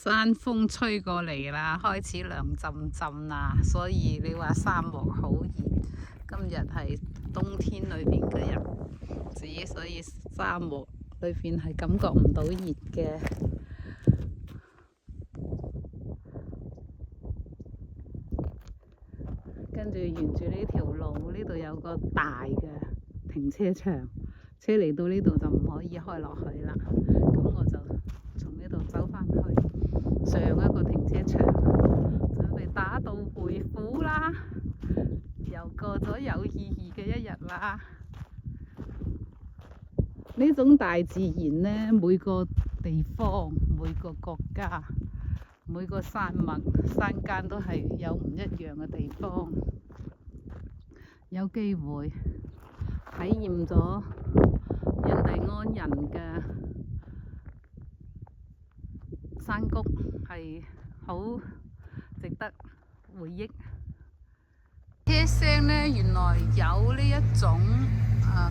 山風吹過嚟啦，開始涼浸浸啦，所以你話沙漠好熱。今日係冬天裏邊嘅日子，所以沙漠裏邊係感覺唔到熱嘅。跟住沿住呢條路，呢度有個大嘅停車場，車嚟到呢度就唔可以開落去啦。咁我就從呢度走返去上一個停車場，準備打道回府啦。又過咗有意義嘅一日啦。呢種大自然呢，每個地方、每個國家、每個山脈、山間都係有唔一樣嘅地方。有機會體驗咗印第安人嘅山谷，係好值得回憶。車聲呢，原來有呢一種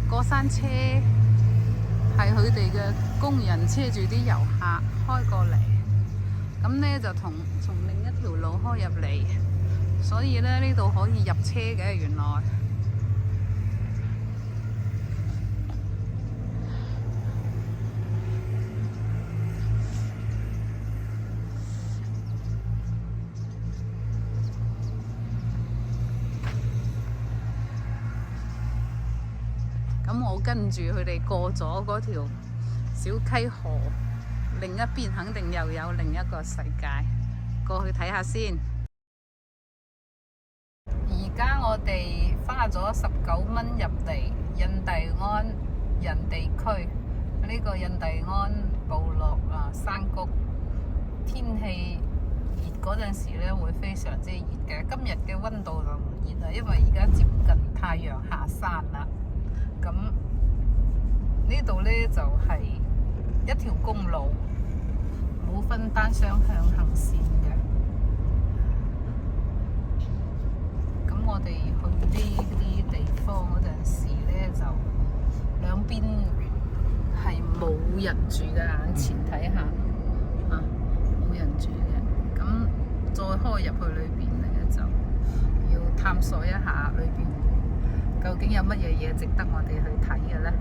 過山車，係佢哋嘅工人車住啲遊客開過嚟，咁呢就從另一條路開入嚟，所以呢度可以入車嘅原來。咁我跟住佢哋過咗嗰條小溪河，另一邊肯定又有另一個世界，過去睇下先。而家我哋花咗19蚊入嚟印第安人地區，呢個印第安部落山谷。天氣熱嗰陣時咧，會非常之熱嘅。今日嘅溫度就唔熱啦，因為而家接近太陽下山啦。咁呢度呢，就係一條公路，冇分單雙向行線嘅。咁我哋去呢啲地方嗰陣時呢，就兩邊係冇人住嘅，眼前睇下冇人住嘅。咁再開入去裏邊呢，就要探索一下裏邊究竟有乜嘢值得我哋去睇嘅呢？